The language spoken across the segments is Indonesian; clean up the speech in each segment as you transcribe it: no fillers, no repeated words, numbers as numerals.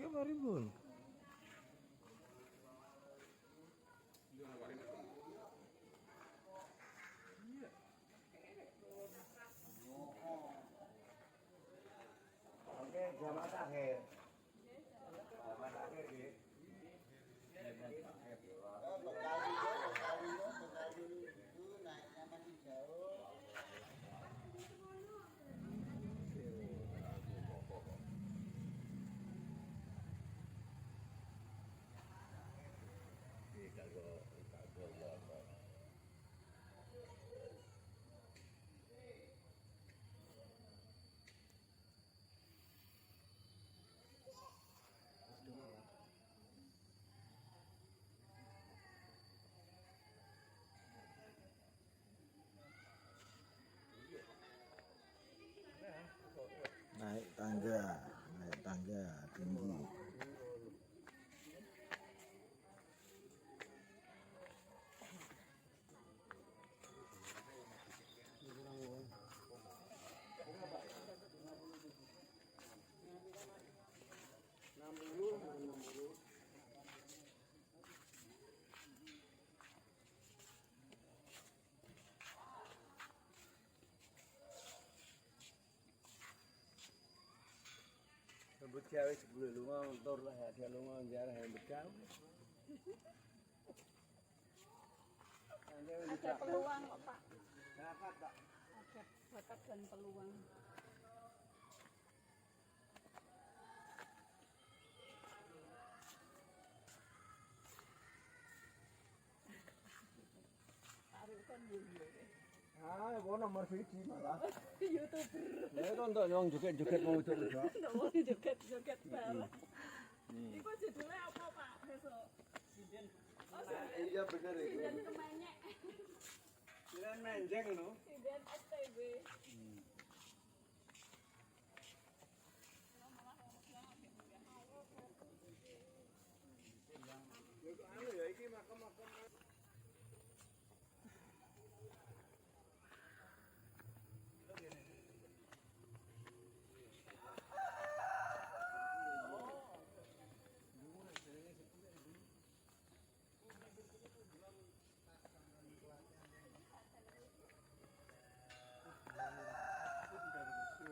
Maribun. Oke, jamak akhir. Jamak akhir gitu. Bekali itu naiknya masih jauh. Naik tangga tinggi. Rambut gawe sebelum lunga motor lah ya, dia lunga jarah rambut gawe. Ada peluang kok Pak. Dapat tak? Ada bakat dan peluang. Taruh kan video. Ah, gua nomor siji malah. YouTuber. Ya itu untuk yang joget-joget mau itu juga. Nggak mau joget-joget bareng. Iku judulnya apa Pak besok? Sinden. Oh, Iya bener itu. Sinden kemenyek. Kira menjeng no. Sinden STB. Anu ya iki makam-makam.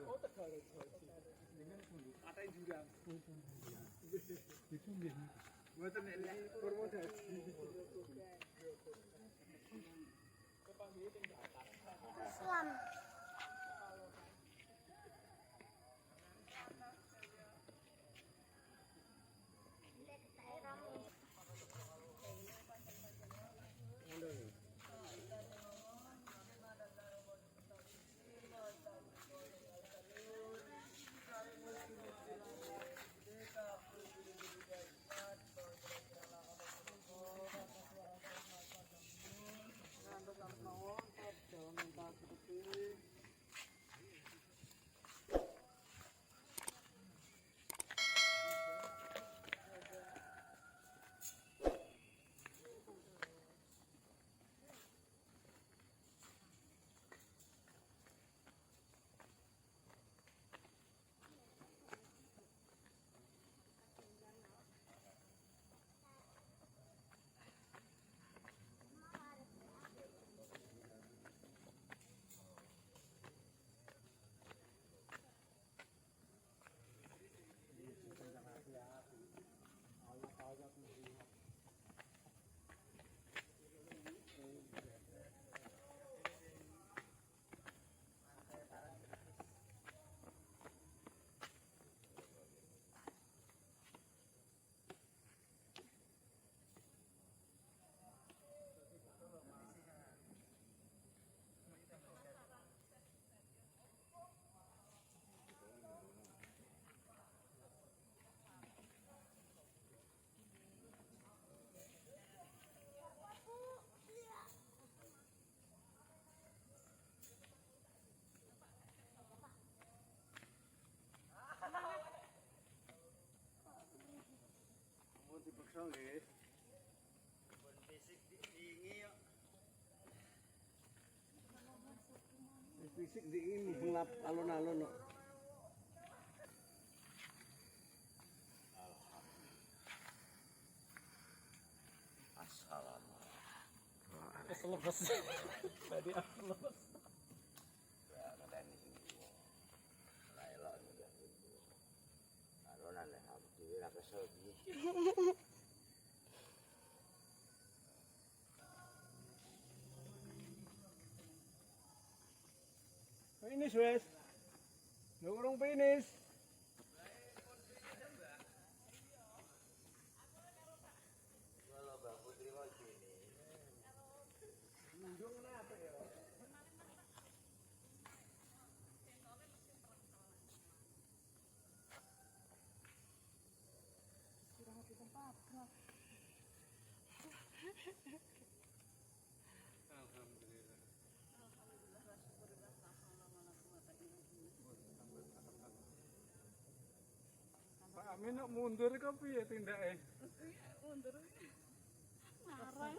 Oh Tegal. Dengan kata jurang. Itu nggih. Mboten nek Purwodadi. Islam. Mau dipaksa nggih. Pun fisik diingi kok. Fisik diingi ngelap alun-alun kok. lepas. Tadi aku lepas. Ya, ngenteni sing tuwa. Lah elok ya. Aronan nek aku dhewe ra kesel iki. Finish wes. Urung finish. Kalau Mbak Putri mau gini. Pak Amin nak mundur ke piye tindake? Mundur. Marah.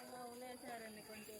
Mau nih cara nih konco.